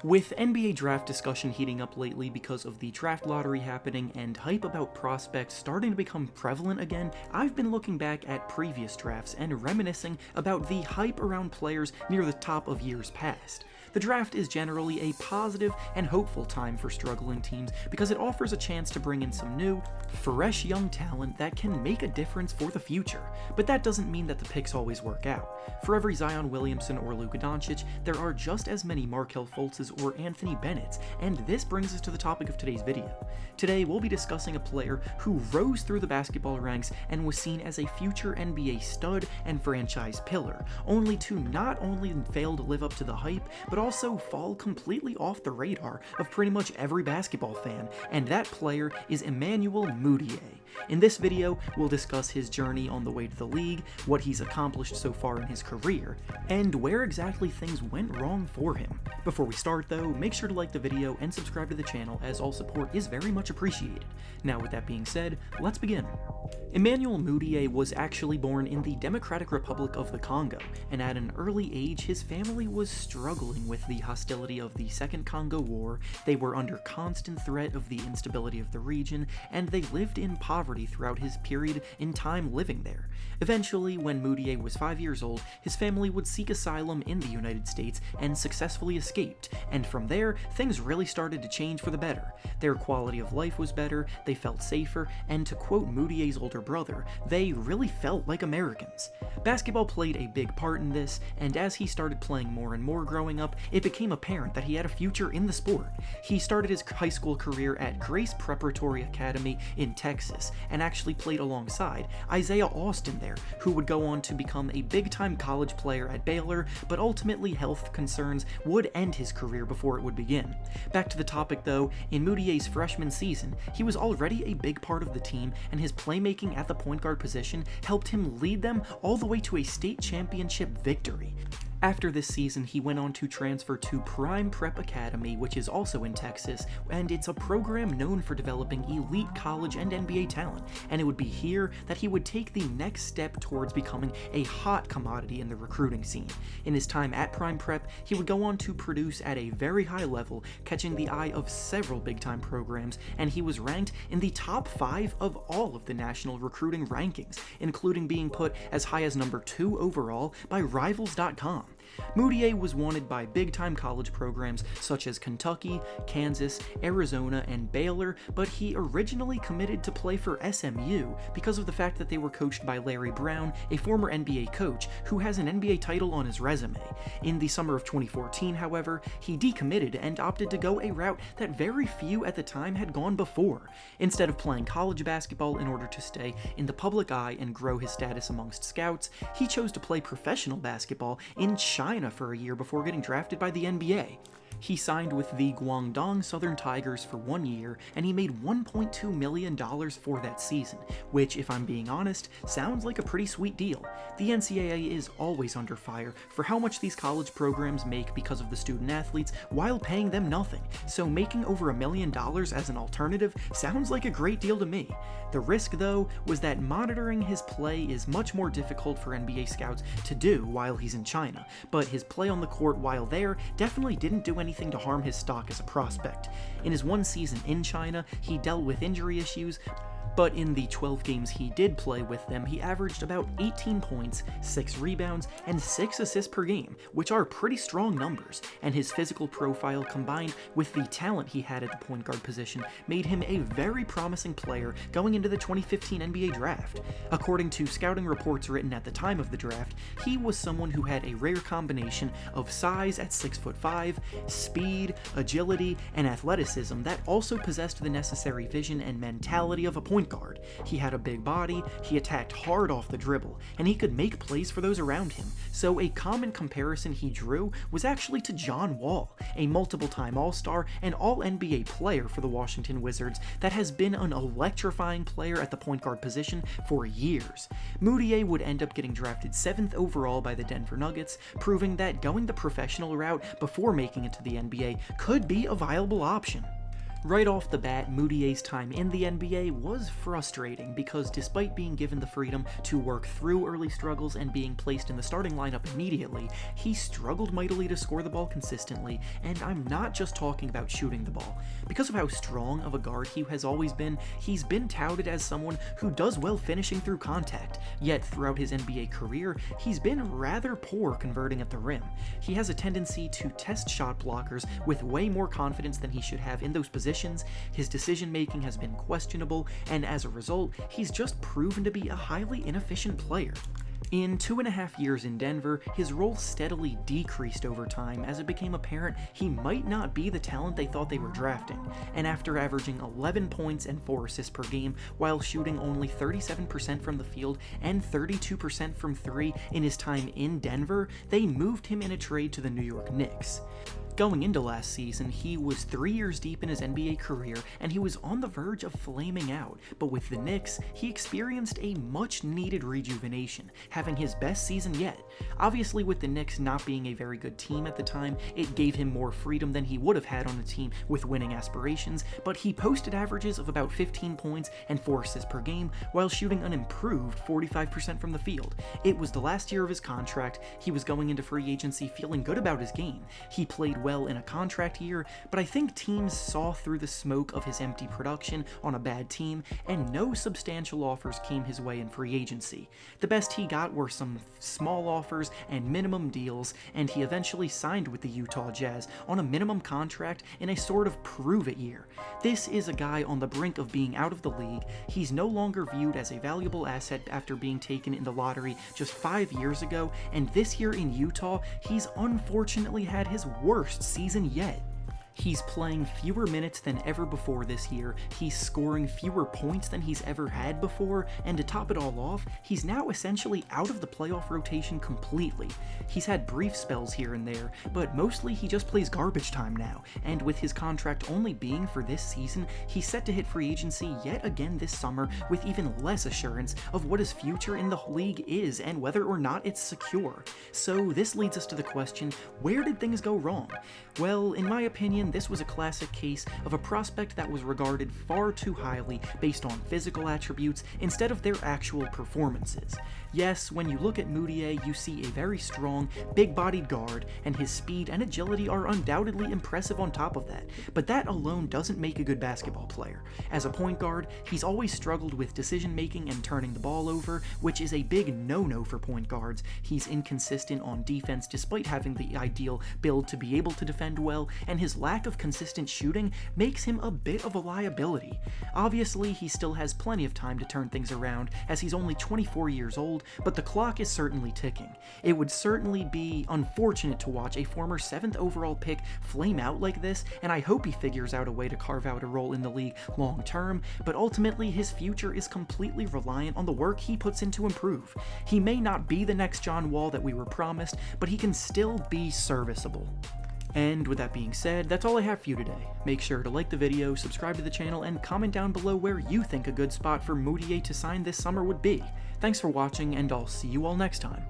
With NBA draft discussion heating up lately because of the draft lottery happening and hype about prospects starting to become prevalent again, I've been looking back at previous drafts and reminiscing about the hype around players near the top of years past. The draft is generally a positive and hopeful time for struggling teams because it offers a chance to bring in some new, fresh young talent that can make a difference for the future. But that doesn't mean that the picks always work out. For every Zion Williamson or Luka Doncic, there are just as many Markelle Fultzes or Anthony Bennett's, and this brings us to the topic of today's video. Today, we'll be discussing a player who rose through the basketball ranks and was seen as a future NBA stud and franchise pillar, only to not only fail to live up to the hype, but also fall completely off the radar of pretty much every basketball fan, and that player is Emmanuel Mudiay. In this video, we'll discuss his journey on the way to the league, what he's accomplished so far in his career, and where exactly things went wrong for him. Before we start though, make sure to like the video and subscribe to the channel as all support is very much appreciated. Now with that being said, let's begin. Emmanuel Mudiay was actually born in the Democratic Republic of the Congo, and at an early age his family was struggling with the hostility of the Second Congo War. They were under constant threat of the instability of the region, and they lived in poverty throughout his period in time living there. Eventually, when Mudiay was 5 years old, his family would seek asylum in the United States and successfully escaped, and from there, things really started to change for the better. Their quality of life was better, they felt safer, and to quote Mudiay's older brother, they really felt like Americans. Basketball played a big part in this, and as he started playing more and more growing up, it became apparent that he had a future in the sport. He started his high school career at Grace Preparatory Academy in Texas, and actually played alongside Isaiah Austin there, who would go on to become a big-time college player at Baylor, but ultimately health concerns would end his career before it would begin. Back to the topic though, in Mudiay's freshman season, he was already a big part of the team, and his playmaking at the point guard position helped him lead them all the way to a state championship victory. After this season, he went on to transfer to Prime Prep Academy, which is also in Texas, and it's a program known for developing elite college and NBA talent, and it would be here that he would take the next step towards becoming a hot commodity in the recruiting scene. In his time at Prime Prep, he would go on to produce at a very high level, catching the eye of several big-time programs, and he was ranked in the top 5 of all of the national recruiting rankings, including being put as high as number 2 overall by Rivals.com. Mudiay was wanted by big-time college programs such as Kentucky, Kansas, Arizona, and Baylor, but he originally committed to play for SMU because of the fact that they were coached by Larry Brown, a former NBA coach who has an NBA title on his resume. In the summer of 2014, however, he decommitted and opted to go a route that very few at the time had gone before. Instead of playing college basketball in order to stay in the public eye and grow his status amongst scouts, he chose to play professional basketball in China for a year before getting drafted by the NBA. He signed with the Guangdong Southern Tigers for 1 year, and he made $1.2 million for that season, which, if I'm being honest, sounds like a pretty sweet deal. The NCAA is always under fire for how much these college programs make because of the student athletes while paying them nothing, so making over $1 million as an alternative sounds like a great deal to me. The risk, though, was that monitoring his play is much more difficult for NBA scouts to do while he's in China, but his play on the court while there definitely didn't do anything to harm his stock as a prospect. In his one season in China, he dealt with injury issues, but in the 12 games he did play with them, he averaged about 18 points, 6 rebounds, and 6 assists per game, which are pretty strong numbers, and his physical profile combined with the talent he had at the point guard position made him a very promising player going into the 2015 NBA draft. According to scouting reports written at the time of the draft, he was someone who had a rare combination of size at 6'5", speed, agility, and athleticism that also possessed the necessary vision and mentality of a point guard. He had a big body, he attacked hard off the dribble, and he could make plays for those around him. So a common comparison he drew was actually to John Wall, a multiple-time All-Star and All-NBA player for the Washington Wizards that has been an electrifying player at the point guard position for years. Mudiay would end up getting drafted 7th overall by the Denver Nuggets, proving that going the professional route before making it to the NBA could be a viable option. Right off the bat, Mudiay's time in the NBA was frustrating because despite being given the freedom to work through early struggles and being placed in the starting lineup immediately, he struggled mightily to score the ball consistently, and I'm not just talking about shooting the ball. Because of how strong of a guard he has always been, he's been touted as someone who does well finishing through contact, yet throughout his NBA career, he's been rather poor converting at the rim. He has a tendency to test shot blockers with way more confidence than he should have in those positions. His decision-making has been questionable, and as a result, he's just proven to be a highly inefficient player. In 2.5 years in Denver, his role steadily decreased over time as it became apparent he might not be the talent they thought they were drafting, and after averaging 11 points and 4 assists per game while shooting only 37% from the field and 32% from 3 in his time in Denver, they moved him in a trade to the New York Knicks. Going into last season, he was 3 years deep in his NBA career, and he was on the verge of flaming out, but with the Knicks, he experienced a much-needed rejuvenation, having his best season yet. Obviously, with the Knicks not being a very good team at the time, it gave him more freedom than he would have had on a team with winning aspirations, but he posted averages of about 15 points and 4 assists per game while shooting an improved 45% from the field. It was the last year of his contract, he was going into free agency feeling good about his game. He played well in a contract year, but I think teams saw through the smoke of his empty production on a bad team, and no substantial offers came his way in free agency. The best he got were some small offers and minimum deals, and he eventually signed with the Utah Jazz on a minimum contract in a sort of prove-it year. This is a guy on the brink of being out of the league. He's no longer viewed as a valuable asset after being taken in the lottery just 5 years ago, and this year in Utah, he's unfortunately had his worst season yet. He's playing fewer minutes than ever before this year, he's scoring fewer points than he's ever had before, and to top it all off, he's now essentially out of the playoff rotation completely. He's had brief spells here and there, but mostly he just plays garbage time now, and with his contract only being for this season, he's set to hit free agency yet again this summer with even less assurance of what his future in the league is and whether or not it's secure. So this leads us to the question, where did things go wrong? Well, in my opinion, this was a classic case of a prospect that was regarded far too highly based on physical attributes instead of their actual performances. Yes, when you look at Mudiay, you see a very strong, big-bodied guard, and his speed and agility are undoubtedly impressive on top of that, but that alone doesn't make a good basketball player. As a point guard, he's always struggled with decision-making and turning the ball over, which is a big no-no for point guards. He's inconsistent on defense despite having the ideal build to be able to defend well, and his lack of consistent shooting makes him a bit of a liability. Obviously, he still has plenty of time to turn things around, as he's only 24 years old, but the clock is certainly ticking. It would certainly be unfortunate to watch a former 7th overall pick flame out like this, and I hope he figures out a way to carve out a role in the league long term, but ultimately his future is completely reliant on the work he puts in to improve. He may not be the next John Wall that we were promised, but he can still be serviceable. And with that being said, that's all I have for you today. Make sure to like the video, subscribe to the channel, and comment down below where you think a good spot for Mudiay to sign this summer would be. Thanks for watching, and I'll see you all next time.